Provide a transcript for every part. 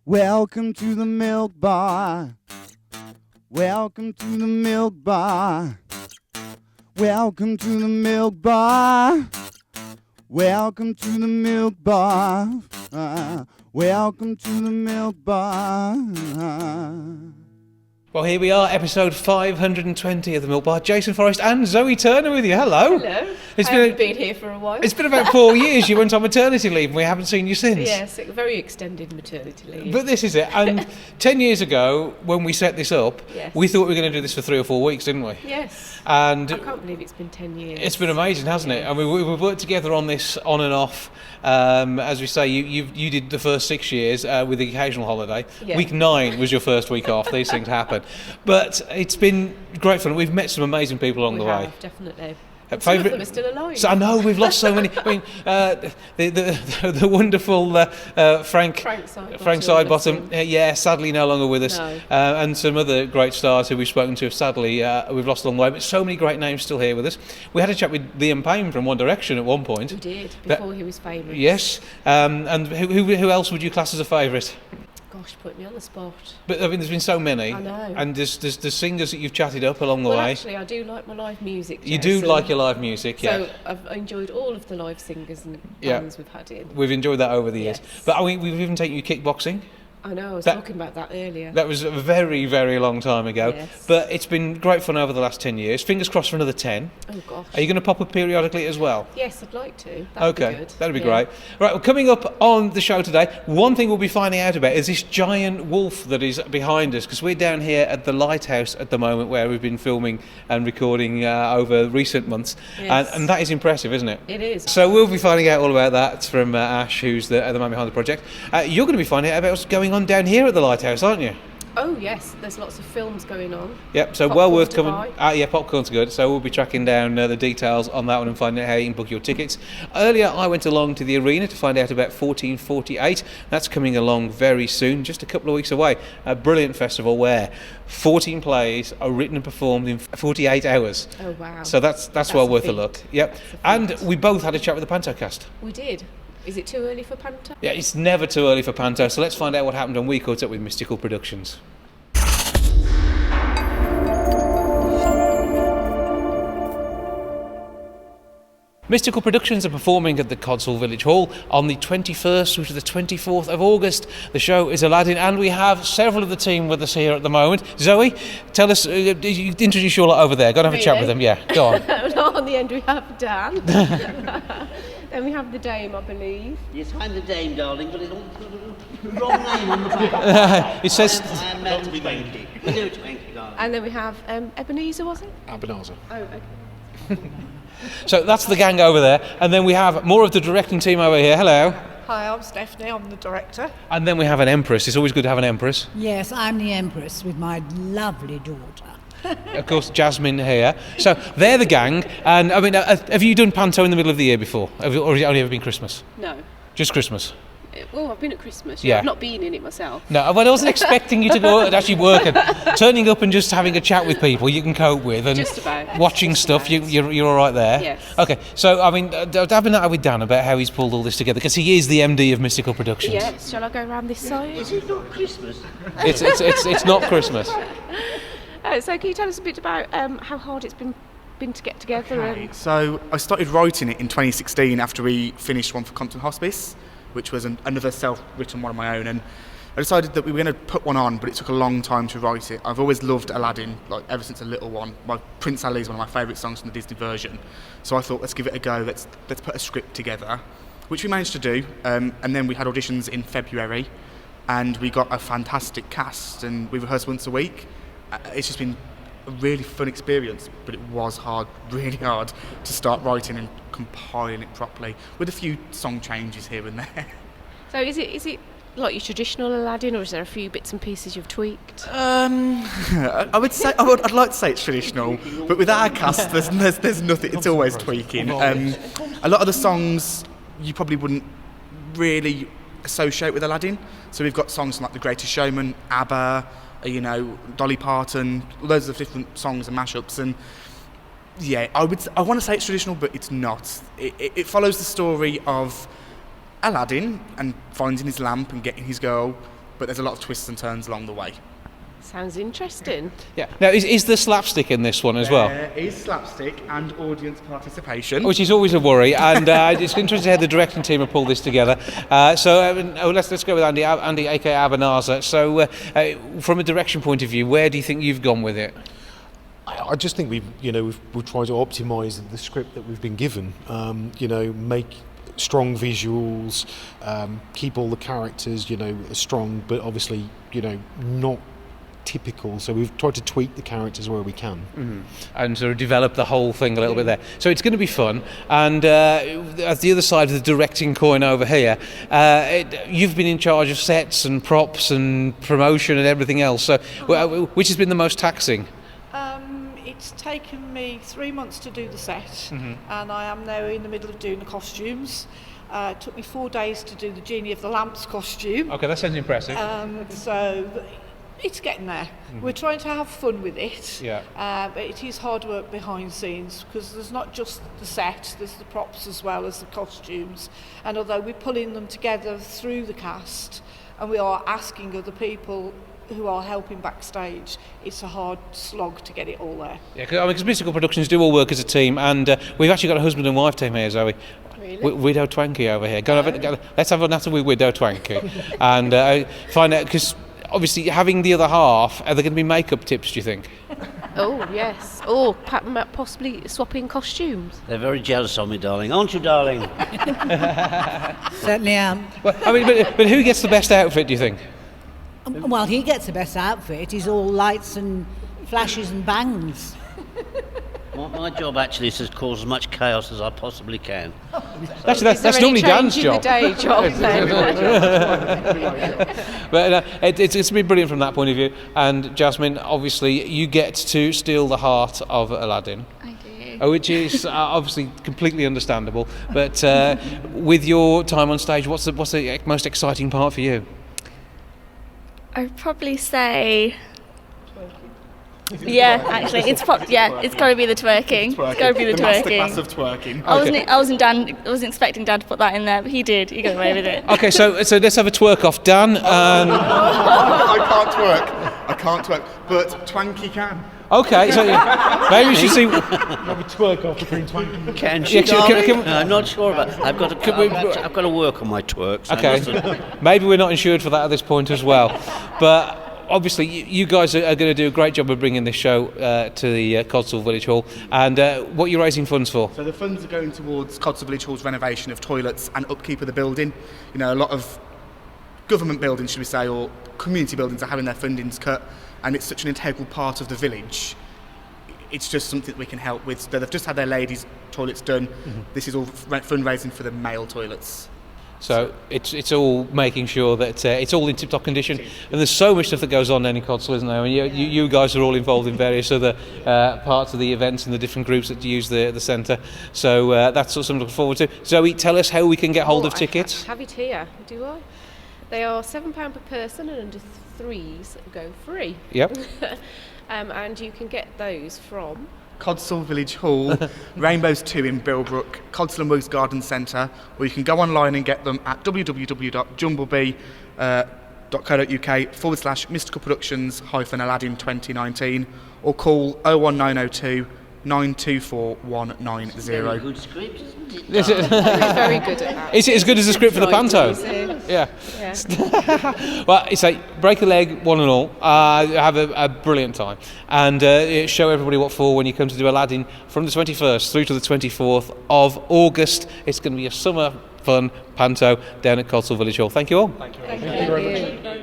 Welcome to the milk bar. Welcome to the milk bar. Welcome to the milk bar. Welcome to the milk bar. Welcome to the milk bar. Well, here we are, episode 520 of the Milk Bar. Jason Forrest and Zoe Turner with you. Hello. Hello. It's been here for a while. It's been about 4 years. You went on maternity leave and we haven't seen you since. Yes, a very extended maternity leave. But this is it. And 10 years ago, when we set this up, Yes. we thought we were going to do this for 3 or 4 weeks, didn't we? Yes. And I can't believe it's been 10 years. it's been amazing, hasn't it? And we've worked together on this on and off. As we say, you did the first 6 years with the occasional holiday. Yeah. Week 9 was your first week off. These things happen. But it's been great fun. We've met some amazing people along the way. Definitely. Some Some of them are still alive. So I know we've lost so many. I mean, the wonderful Frank Sidebottom, yeah, sadly no longer with us, No. and some other great stars who we've spoken to. Sadly, we've lost along the way. But so many great names still here with us. We had a chat with Liam Payne from One Direction at one point. We did, before he was famous. Yes, and who else would you class as a favourite? Gosh, put me on the spot. But I mean, there's been so many. I know. And there's singers that you've chatted up along the way. Actually, I do like my live music, You do Jason. like your live music, yeah. So I've enjoyed all of the live singers and Yeah. bands we've had in. We've enjoyed that over the years. Yes. But I mean, we've even taken you kickboxing. I know, I was That- talking about that earlier. That was a very, very long time ago. Yes. But it's been great fun over the last 10 years. Fingers crossed for another 10. Oh, gosh. Are you going to pop up periodically as well? Yes, I'd like to. That'd Okay, be good. that'd be Yeah. great. Right, well, coming up on the show today, one thing we'll be finding out about is this giant wolf that is behind us, because we're down here at the Lighthouse at the moment where we've been filming and recording over recent months. Yes. And that is impressive, isn't it? It is. So we'll be finding out all about that from Ash, who's the man behind the project. You're going to be finding out about what's going on down here at the Lighthouse, aren't you? Oh, yes, there's lots of films going on. Yep, so Popcorn well worth to coming. buy. Yeah, popcorn's good. So we'll be tracking down the details on that one and finding out how you can book your tickets. Earlier, I went along to the arena to find out about 1448. That's coming along very soon, just a couple of weeks away. A brilliant festival where 14 plays are written and performed in 48 hours. Oh, wow. So that's well a worth a feat. look. Yep, That's a feat. and we both had a chat with the Pantocast. We did. Is it too early for Panto? Yeah, it's never too early for Panto, so let's find out what happened when we caught up with Mystical Productions. Mystical Productions are performing at the Codsall Village Hall on the 21st through to the 24th of August. The show is Aladdin, and we have several of the team with us here at the moment. Zoe, tell us, you introduce you all over there. Go and have a chat with them. Yeah, go on. On the end we have Dan. Then we have the Dame, I believe. Yes, I'm the Dame, darling, but it's all the wrong name on the back. It says... I am Madam Twanky. We know Twanky, darling. And then we have Ebenezer, was it? Ebenezer. Oh, okay. So that's the gang over there, and then we have more of the directing team over here. Hello. Hi, I'm Stephanie, I'm the director. And then we have an empress. It's always good to have an empress. Yes, I'm the Empress with my lovely daughter. Of course, Jasmine here. So they're the gang. And I mean, have you done Panto in the middle of the year before? Or has it only ever been Christmas? No. Just Christmas? Well, I've been at Christmas. Yeah. I've not been in it myself. No, but I wasn't expecting you to go and actually work. And turning up and just having a chat with people you can cope with. And Just about. watching Just stuff, about. you're all right there? Yes. Okay, so I mean, I've been out with Dan about how he's pulled all this together, because he is the MD of Mystical Productions. Yes. Shall I go around this side? Is it not Christmas? It's not Christmas. So can you tell us a bit about how hard it's been to get together? And So I started writing it in 2016 after we finished one for Compton Hospice, which was another self-written one of my own, and I decided that we were going to put one on, but it took a long time to write it. I've always loved Aladdin, like ever since a little one. Prince Ali is one of my favourite songs from the Disney version, so I thought, let's give it a go. Let's put a script together, which we managed to do, and then we had auditions in February, and we got a fantastic cast, and we rehearsed once a week. It's just been a really fun experience, but it was hard, really hard, to start writing and compiling it properly, with a few song changes here and there. so is it like your traditional Aladdin, or is there a few bits and pieces you've tweaked? I would say I'd like to say it's traditional, but with our cast, there's nothing. It's always tweaking. A lot of the songs you probably wouldn't really associate with Aladdin. So we've got songs like The Greatest Showman, ABBA, Dolly Parton, loads of different songs and mashups, and yeah, I want to say it's traditional, but it's not. It follows the story of Aladdin and finding his lamp and getting his girl, but there's a lot of twists and turns along the way. Sounds interesting. Yeah. Now, is there slapstick in this one as well? There is slapstick and audience participation. Which is always a worry, and it's interesting how the directing team have pulled this together. Let's go with Andy, aka Abanaza. So, from a direction point of view, where do you think you've gone with it? I just think we've tried to optimise the script that we've been given. Make strong visuals, keep all the characters, strong, but obviously, not typical. So we've tried to tweak the characters where we can, and sort of develop the whole thing a little bit there. So it's going to be fun. And at the other side of the directing coin over here, you've been in charge of sets and props and promotion and everything else. So which has been the most taxing? It's taken me 3 months to do the set, and I am now in the middle of doing the costumes. It took me 4 days to do the Genie of the Lamps costume. Okay, that sounds impressive. So it's getting there. We're trying to have fun with it. Yeah. But it is hard work behind scenes because there's not just the set, there's the props as well as the costumes. And although we're pulling them together through the cast and we are asking other people who are helping backstage, it's a hard slog to get it all there. Yeah, because musical productions do all work as a team, and we've actually got a husband and wife team here, Zoe. Really? Widow Twanky over here. Let's have a natter with Widow Twanky and find out, because obviously having the other half, are there going to be makeup tips, do you think? Oh, yes. Or possibly swapping costumes. They're very jealous of me, darling. Aren't you, darling? Certainly am. Well, I mean, but who gets the best outfit, do you think? Well, he gets the best outfit. He's all lights and flashes and bangs. My job actually is to cause as much chaos as I possibly can. Actually, that's normally Dan's job. The day job But it's been brilliant from that point of view. And Jasmine, obviously, you get to steal the heart of Aladdin. I do. Which is obviously completely understandable. But with your time on stage, what's the most exciting part for you? I'd probably say. Yeah, actually, it's got to be the twerking. It's got to be the twerking. Masterclass of twerking. I wasn't expecting Dan to put that in there, but he did. He got away with it. Okay, so let's have a twerk off, Dan. I can't twerk, but Twanky can. Okay, so maybe we should see. Have a twerk off between Twanky. Can she, darling? I'm not sure about. I've got to work on my twerks. Okay, maybe we're not insured for that at this point as well, but. Obviously, you guys are going to do a great job of bringing this show to the Codsall Village Hall. And what are you raising funds for? So the funds are going towards Codsall Village Hall's renovation of toilets and upkeep of the building. A lot of government buildings, should we say, or community buildings are having their fundings cut, and it's such an integral part of the village. It's just something that we can help with. So they've just had their ladies' toilets done. This is all fundraising for the male toilets. So it's all making sure that it's all in tip-top condition. And there's so much stuff that goes on in Codsall, isn't there? I mean, you guys are all involved in various other parts of the events and the different groups that use the centre. So that's something to look forward to. Zoe, tell us how we can get hold of tickets. I have it here, do I? They are £7 per person, and under threes go free. Yep. And you can get those from Codsall Village Hall, Rainbows 2 in Billbrook, Codsall and Woods Garden Centre, or you can go online and get them at www.jumblebee.co.uk/Mystical Productions-Aladdin 2019, or call 01902 924 190. Very good script, isn't it? Is it? very good at that. Is it as good as the script for the panto? Yeah. Well, it's like break a leg, one and all. Have a brilliant time, and show everybody what for when you come to do Aladdin from the 21st through to the 24th of August. It's going to be a summer fun panto down at Codsall Village Hall. Thank you all. Thank you. Thank you very much.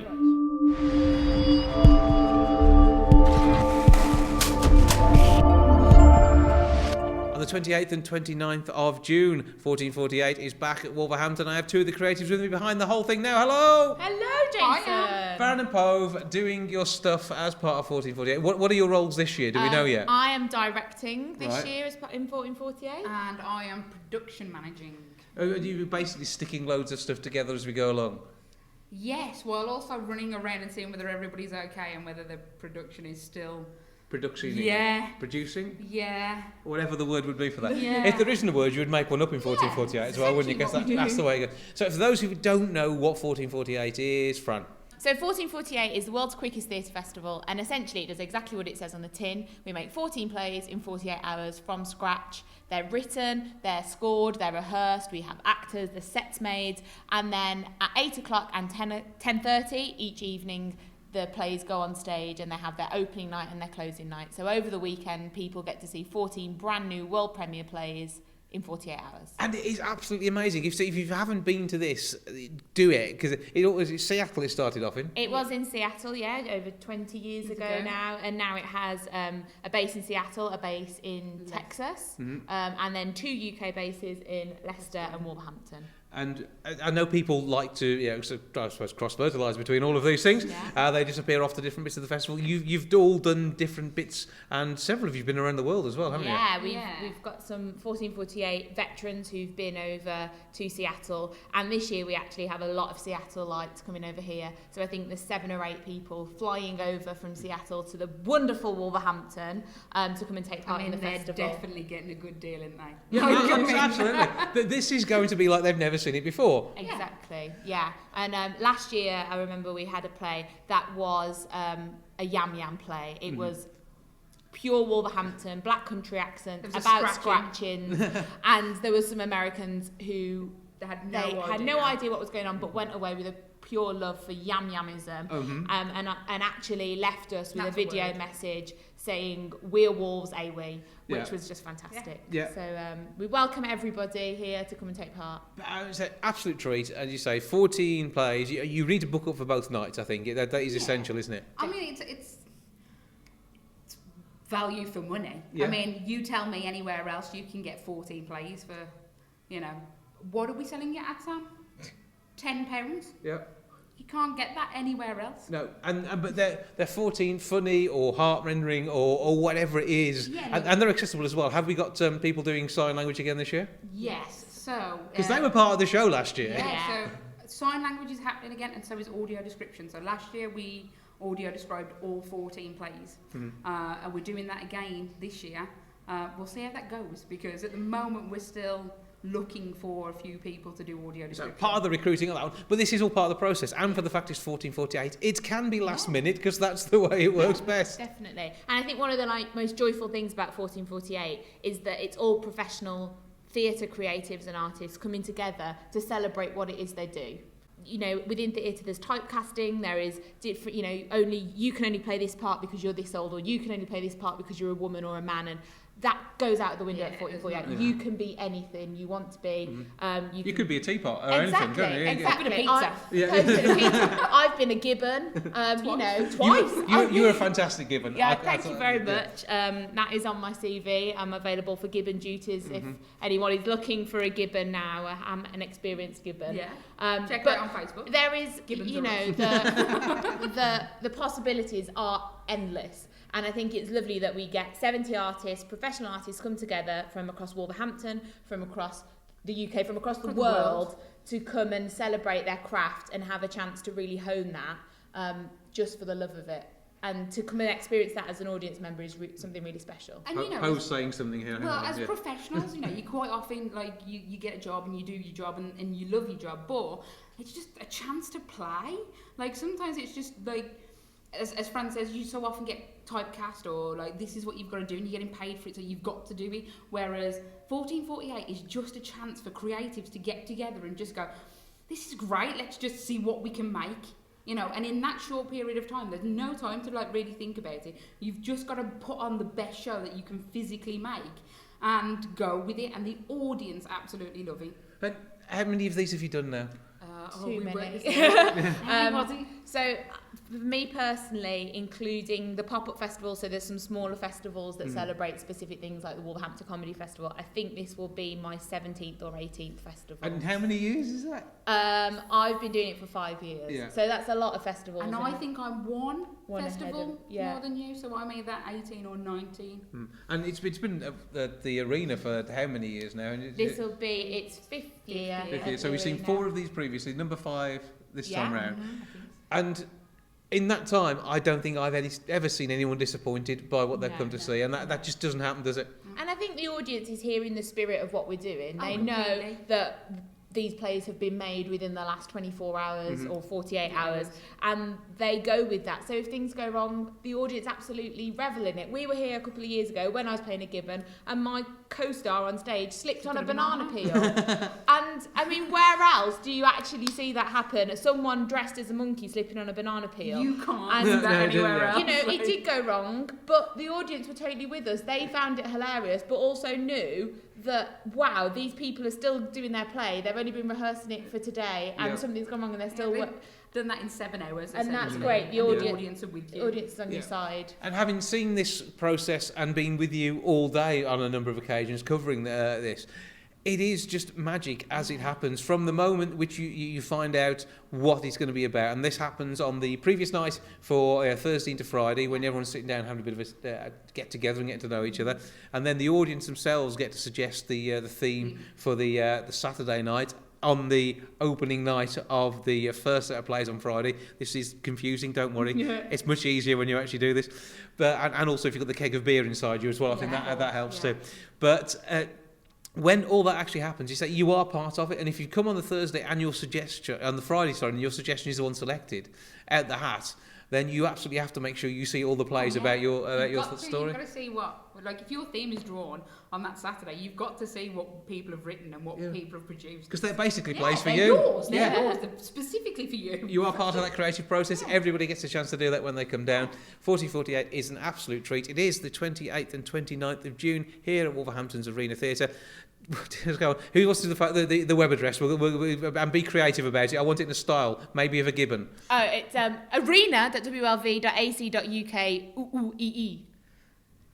On the 28th and 29th of June, 1448 is back at Wolverhampton. I have two of the creatives with me behind the whole thing now. Hello! Hello, Jason! Farron and Pove, doing your stuff as part of 1448. What are your roles this year? Do we know yet? I am directing this Right. year in 1448. And I am production managing. Are you basically sticking loads of stuff together as we go along? Yes, while also running around and seeing whether everybody's okay and whether the production is still... Production? Yeah. Producing? Yeah. Whatever the word would be for that. Yeah. If there isn't a word, you would make one up in 1448 as well, wouldn't you? Guess that's the way it goes. So for those who don't know what 1448 is, Fran. So 1448 is the world's quickest theatre festival, and essentially it does exactly what it says on the tin. We make 14 plays in 48 hours from scratch. They're written, they're scored, they're rehearsed, we have actors, the sets made, and then at 8 o'clock and 10:30 each evening, the plays go on stage and they have their opening night and their closing night. So over the weekend, people get to see 14 brand new world premiere plays in 48 hours. And it is absolutely amazing. If you haven't been to this, do it, because it's Seattle it started off in. It was in Seattle, yeah, over 20 years ago now, and now it has a base in Seattle, a base in Texas, and then 2 UK bases in Leicester and Wolverhampton. And I know people like to, I suppose, cross-fertilise between all of these things. Yeah. They disappear off to different bits of the festival. You've all done different bits, and several of you have been around the world as well, haven't you? Yeah, we've got some 1448 veterans who've been over to Seattle, and this year we actually have a lot of Seattleites coming over here. So I think there's 7 or 8 people flying over from Seattle to the wonderful Wolverhampton to come and take part in the festival. They're definitely getting a good deal, aren't they? Yeah, absolutely. This is going to be like they've never seen it before. Exactly, yeah. And last year, I remember we had a play that was a Yam Yam play. It was pure Wolverhampton, black country accent, about scratching. And there were some Americans who had no idea what was going on, but went away with a pure love for Yam Yamism, and actually left us with a video message saying "We're wolves, we," which was just fantastic. Yeah. So we welcome everybody here to come and take part. It's an absolute treat, as you say. 14 plays. You need to book up for both nights. I think that is essential, isn't it? I mean, it's value for money. Yeah. I mean, you tell me anywhere else you can get 14 plays for, what are we selling it at, Sam? £10? Yeah. You can't get that anywhere else. No, but they're 14 funny or heart-rendering or whatever it is, and they're accessible as well. Have we got people doing sign language again this year? Yes. So because they were part of the show last year. Yeah. So sign language is happening again, and so is audio description. So last year we audio described all 14 plays, and we're doing that again this year. We'll see how that goes, because at the moment we're still looking for a few people to do audio description. So part of the recruiting of that one, but this is all part of the process, and for the fact it's 1448, it can be last minute, because that's the way it works best. Definitely. And I think one of the most joyful things about 1448 is that it's all professional theatre creatives and artists coming together to celebrate what it is they do. Within theatre there's typecasting, there is different, you can only play this part because you're this old, or you can only play this part because you're a woman or a man, and that goes out the window at 1448. You can be anything you want to be. You could be a teapot or anything, couldn't you? Exactly. Pizza. I've been a gibbon, twice. You were a fantastic gibbon. Yeah, thank you very much. That is on my CV. I'm available for gibbon duties if anyone is looking for a gibbon now. I'm an experienced gibbon. Yeah. Check that on Facebook. There is, the possibilities are endless. And I think it's lovely that we get 70 artists, professional artists, come together from across Wolverhampton, from across the UK, from across the world, to come and celebrate their craft and have a chance to really hone that just for the love of it. And to come and experience that as an audience member is something really special. And Poe's saying something here. Well, as professionals, you quite often, you get a job and you do your job and you love your job, but it's just a chance to play. Sometimes it's just as Fran says, you so often get typecast, or this is what you've got to do, and you're getting paid for it, so you've got to do it. Whereas 1448 is just a chance for creatives to get together and just go, this is great, let's just see what we can make. And in that short period of time, there's no time to really think about it. You've just got to put on the best show that you can physically make and go with it, and the audience absolutely love it. But how many of these have you done now? Too many. So for me personally, including the pop-up festival, so there's some smaller festivals that celebrate specific things like the Wolverhampton Comedy Festival, I think this will be my 17th or 18th festival. And how many years is that? I've been doing it for 5 years, so that's a lot of festivals. And I think I'm one festival more than you, so I'm either 18 or 19. And it's been the arena for how many years now? This will be its 5th year. 5th year. So we've seen 4 of these previously, number 5 this time round. And in that time, I don't think I've ever seen anyone disappointed by what they've come to see, and that just doesn't happen, does it? And I think the audience is hearing the spirit of what we're doing. They know that these plays have been made within the last 24 hours or 48 hours, and they go with that. So if things go wrong, the audience absolutely revel in it. We were here a couple of years ago when I was playing a gibbon, and my co-star on stage slipped on a banana peel. And I mean, where else do you actually see that happen? Someone dressed as a monkey slipping on a banana peel. You can't do that anywhere else. You know, it did go wrong, but the audience were totally with us. They found it hilarious, but also knew that, wow, these people are still doing their play. They've only been rehearsing it for today, and something's gone wrong, and they're still done that in 7 hours. And that's great. The audience are with you. The audience is on your side. And having seen this process and been with you all day on a number of occasions covering this, it is just magic as it happens from the moment which you find out what it's going to be about. And this happens on the previous night for Thursday into Friday, when everyone's sitting down having a bit of a get together and getting to know each other. And then the audience themselves get to suggest the theme for the Saturday night. On the opening night of the first set of plays on Friday. This is confusing, don't worry. It's much easier when you actually do this. But and also if you've got the keg of beer inside you as well, I think that helps too. But when all that actually happens, you say you are part of it, and if you come on the Thursday and your suggestion on the Friday, and your suggestion is the one selected out the hat, then you absolutely have to make sure you see all the plays about your story. You've got to see like if your theme is drawn on that Saturday, you've got to see what people have written and what people have produced. Because they're basically plays for they're you. Yours. They're yours. They're specifically for you. You are part of that creative process. Everybody gets a chance to do that when they come down. 4048 is an absolute treat. It is the 28th and 29th of June here at Wolverhampton's Arena Theatre. Who wants to do the web address? And be creative about it. I want it in a style, maybe of a gibbon. Oh, it's arena.wlv.ac.uk. Ooh.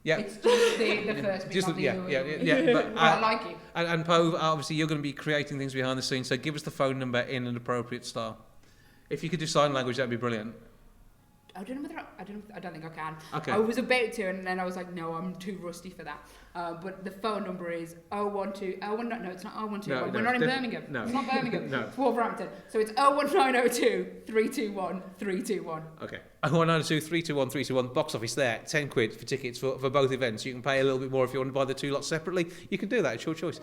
Yeah. It's just the first bit. But I like it. And Pove, obviously you're going to be creating things behind the scenes, so give us the phone number in an appropriate style. If you could do sign language, that'd be brilliant. I don't know whether I don't think I can. Okay. I was about to, and then I was like, no, I'm too rusty for that. But the phone number is 012. No, it's not 012. No, We're not in Birmingham. No. It's not Birmingham. No. It's Wolverhampton. So it's 01902 321 321. Okay. 01902 321 321. Box office there. £10 for tickets for both events. You can pay a little bit more if you want to buy the two lots separately. You can do that. It's your choice.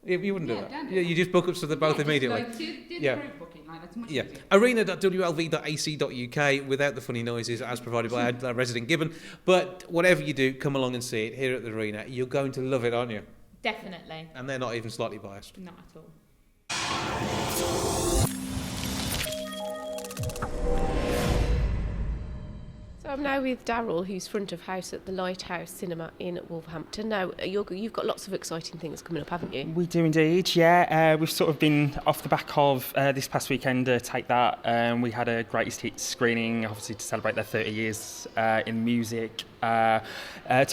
You wouldn't do that. Don't do You just book up to the both immediately. Like, do the group booking. Like, that's much easier. Arena.wlv.ac.uk without the funny noises as provided by our resident gibbon. But whatever you do, come along and see it here at the Arena. You're going to love it, aren't you? Definitely. And they're not even slightly biased. Not at all. So I'm now with Daryl, who's front of house at the Lighthouse Cinema in Wolverhampton. Now, you've got lots of exciting things coming up, haven't you? We do indeed, yeah. We've sort of been off the back of this past weekend, Take That. We had a greatest hits screening, obviously to celebrate their 30 years in music. To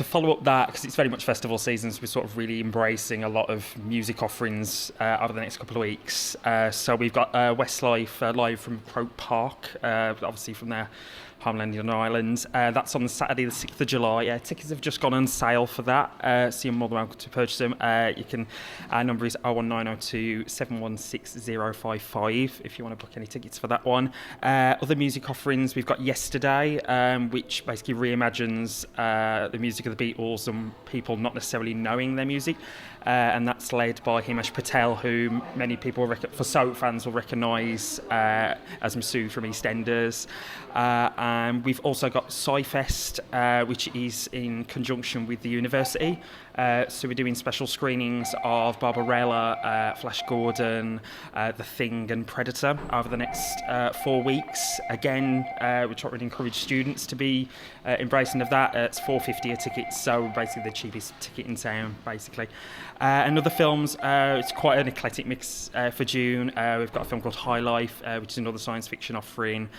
follow up that, because it's very much festival season, so we're sort of really embracing a lot of music offerings over the next couple of weeks. So we've got Westlife live from Croke Park, obviously from their homeland in Ireland. That's on Saturday the 6th of July. Tickets have just gone on sale for that, so you're more than welcome to purchase them. Our number is 01902 716 055 if you want to book any tickets for that one. Other music offerings, we've got Yesterday, which basically reimagines the music of the Beatles and people not necessarily knowing their music. And that's led by Himesh Patel, who many people, for Soap fans, will recognise as Masood from EastEnders. And we've also got SciFest, which is in conjunction with the university. So we're doing special screenings of Barbarella, Flash Gordon, The Thing and Predator over the next 4 weeks. Again, we try to encourage students to be embracing of that. It's $4.50 a ticket, so basically the cheapest ticket in town, basically. And other films, it's quite an eclectic mix for June. We've got a film called High Life, which is another science fiction offering.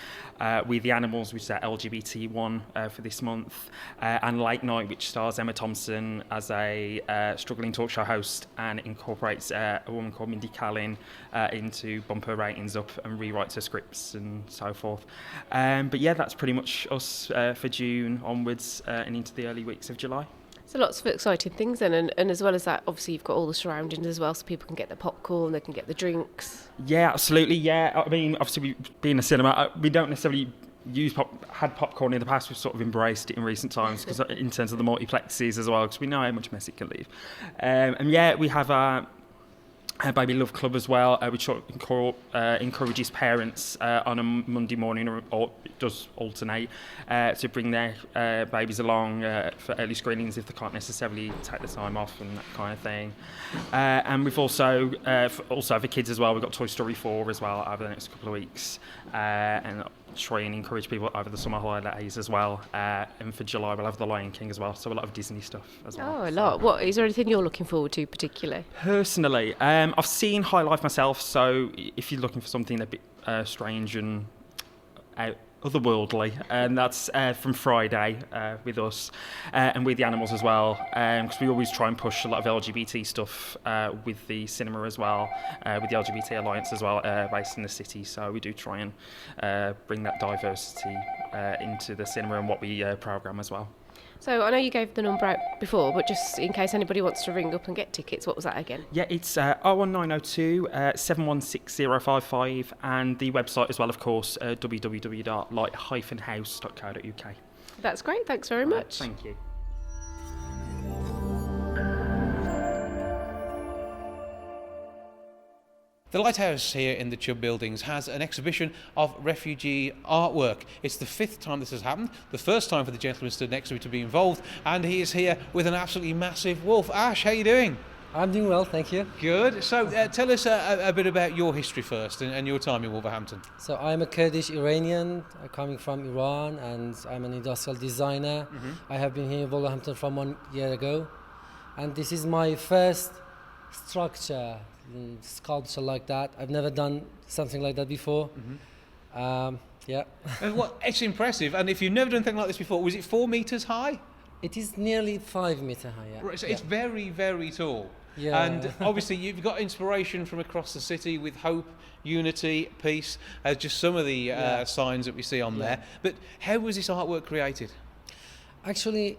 We the Animals, which is our LGBT one for this month. And Late Night, which stars Emma Thompson as a struggling talk show host and incorporates a woman called Mindy Kaling into bump her ratings up and rewrites her scripts and so forth. But yeah, that's pretty much us for June onwards and into the early weeks of July. So lots of exciting things then, and as well as that, obviously you've got all the surroundings as well, so people can get their popcorn, they can get the drinks. Yeah, absolutely, yeah. I mean, obviously being a cinema, we don't necessarily had popcorn in the past. We've sort of embraced it in recent times because in terms of the multiplexes as well, because we know how much mess it can leave. And yeah, we have our Baby Love Club as well, which encourages parents on a Monday morning, or it does alternate, to bring their babies along for early screenings if they can't necessarily take the time off and that kind of thing. And we've also for kids as well, we've got Toy Story 4 as well over the next couple of weeks, and try and encourage people over the summer holidays as well. And for July we'll have The Lion King as well, so a lot of Disney stuff as well. Oh, a lot. What is there anything you're looking forward to particularly? Personally, I've seen High Life myself, so if you're looking for something a bit strange and otherworldly, and that's from Friday with us and with the animals as well, because we always try and push a lot of LGBT stuff with the cinema as well, with the LGBT Alliance as well, based in the city. So we do try and bring that diversity into the cinema and what we programme as well. So I know you gave the number out before, but just in case anybody wants to ring up and get tickets, what was that again? Yeah, it's 01902 716055, and the website as well, of course, www.light-house.co.uk. That's great, thanks very much. Thank you. The Lighthouse here in the Chubb Buildings has an exhibition of refugee artwork. It's the 5th time this has happened, the first time for the gentleman stood next to me to be involved, and he is here with an absolutely massive wolf. Ash, how are you doing? I'm doing well, thank you. Good. So tell us a bit about your history first and your time in Wolverhampton. So I'm a Kurdish Iranian coming from Iran, and I'm an industrial designer. I have been here in Wolverhampton from 1 year ago, and this is my first structure, sculpture like that. I've never done something like that before. Yeah. Well, it's impressive. And if you've never done anything like this before, was it 4 metres high? It is nearly 5 meter high. Yeah. Right, so it's very, very tall. Yeah. And obviously you've got inspiration from across the city with hope, unity, peace, as just some of the signs that we see on there. But how was this artwork created? Actually,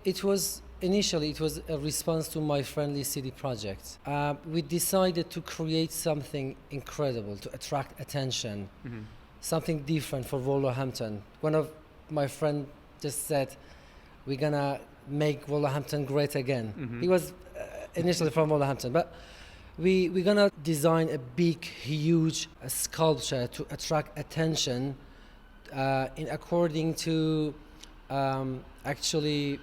initially it was a response to my Friendly City project. We decided to create something incredible to attract attention, something different for Wolverhampton. One of my friends just said, we're gonna make Wolverhampton great again. He was initially from Wolverhampton, but we're gonna design a big, huge sculpture to attract attention in according to actually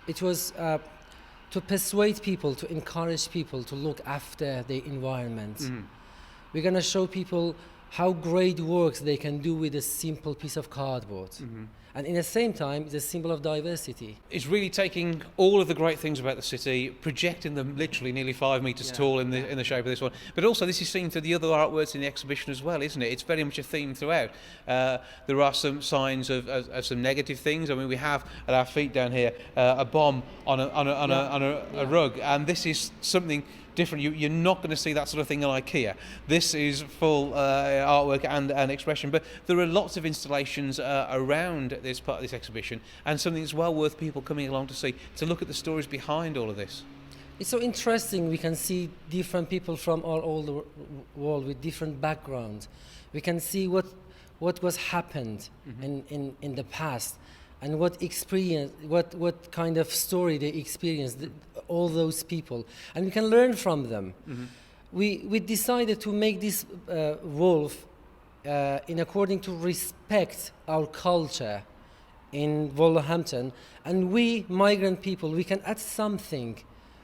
it was to persuade people, to encourage people to look after the environment. We're gonna show people how great works they can do with a simple piece of cardboard. And in the same time, it's a symbol of diversity. It's really taking all of the great things about the city, projecting them literally nearly 5 metres tall in the shape of this one. But also this is seen through the other artworks in the exhibition as well, isn't it? It's very much a theme throughout. There are some signs of some negative things. I mean, we have at our feet down here a bomb on a rug, and this is something different. You're not going to see that sort of thing in IKEA. This is full artwork and expression, but there are lots of installations around this part of this exhibition, and something that's well worth people coming along to see, to look at the stories behind all of this. It's so interesting. We can see different people from all over the world with different backgrounds. We can see what was happened in the past, and what kind of story they experienced, all those people, and we can learn from them. We decided to make this wolf in according to respect our culture in Wolverhampton, and we migrant people, we can add something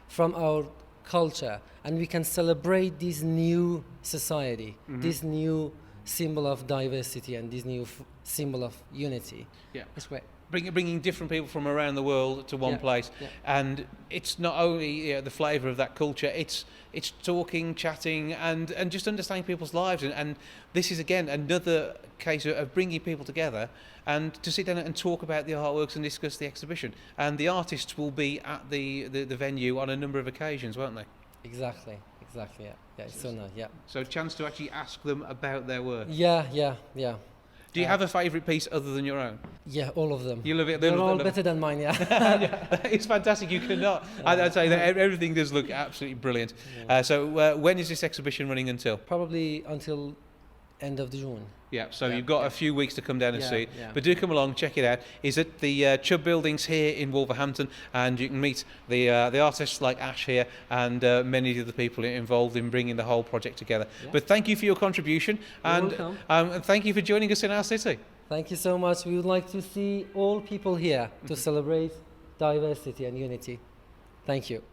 from our culture, and we can celebrate this new society, this new symbol of diversity, and this new symbol of unity. Yeah, it's great. Bringing different people from around the world to one place, and it's not only the flavour of that culture, it's talking, chatting, and just understanding people's lives, and this is again another case of bringing people together and to sit down and talk about the artworks and discuss the exhibition. And the artists will be at the venue on a number of occasions, won't they? Exactly, yeah, it's so nice, So a chance to actually ask them about their work. Yeah. Do you have a favourite piece other than your own? Yeah, all of them. You love it. They're all better than mine, It's fantastic. You cannot. I'd say that everything does look absolutely brilliant. So when is this exhibition running until? Probably until end of June. Yeah, so you've got a few weeks to come down and Yeah, see it. yeah. But do come along, check it out. It's at the Chubb Buildings here in Wolverhampton, and you can meet the artists like Ash here and many of the people involved in bringing the whole project together. Yeah. But thank you for your contribution, and and thank you for joining us in our city. Thank you so much. We would like to see all people here to celebrate diversity and unity. Thank you.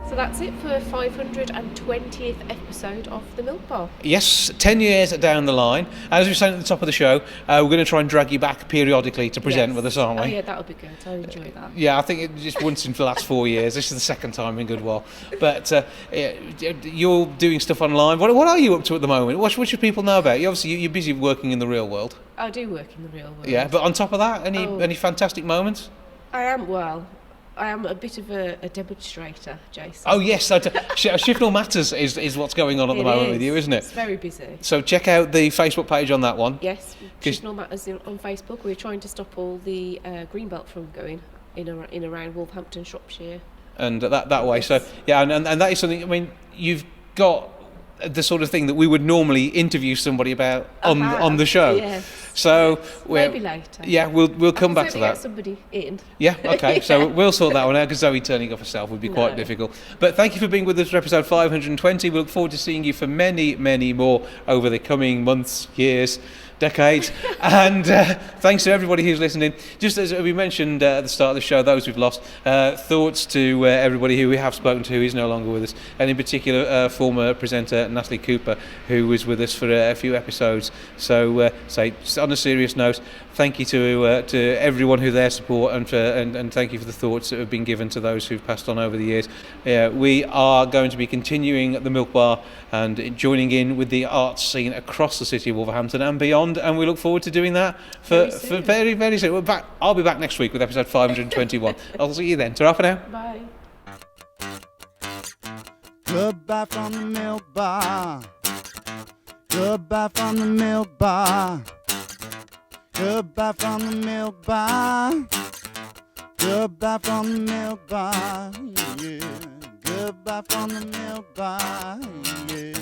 So that's it for 520th episode of The Milk Bar. Yes, 10 years down the line. As we were saying at the top of the show, we're going to try and drag you back periodically to present with us, aren't we? Oh yeah, that would be good. I enjoy that. Yeah, I think it just once in the last 4 years. This is the second time in a good while. But you're doing stuff online. What are you up to at the moment? What should people know about you? Obviously, you're busy working in the real world. I do work in the real world. Yeah, but on top of that, any fantastic moments? I am a bit of a demonstrator, Jason. Oh yes, Shifnal Matters is what's going on at the moment with you, isn't it? It's very busy. So check out the Facebook page on that one. Yes, Shifnal Matters on Facebook. We're trying to stop all the greenbelt from going in around Wolverhampton, Shropshire. And that way, so yeah, and that is something. I mean, you've got the sort of thing that we would normally interview somebody about on the show. Yes. So maybe later. Yeah, we'll come back to that. Get somebody in. Yeah, okay. So we'll sort that one out because Zoe turning up herself would be quite difficult. But thank you for being with us for episode 520. We look forward to seeing you for many, many more over the coming months, years, decades. And thanks to everybody who's listening. Just as we mentioned at the start of the show, those we've lost, thoughts to everybody who we have spoken to who is no longer with us, and in particular former presenter Natalie Cooper, who was with us for a few episodes. So on a serious note, thank you to everyone who their support and thank you for the thoughts that have been given to those who've passed on over the years. We are going to be continuing at the Milk Bar and joining in with the arts scene across the city of Wolverhampton and beyond, and we look forward to doing that for very, very soon. I'll be back next week with episode 521. I'll see you then. Ta-ra for now. Bye. Goodbye from the Milk Bar. Goodbye from the Milk Bar. Goodbye from the Milk Bar. Goodbye from the Milk Bar. Yeah. Goodbye from the Milk Bar. Yeah.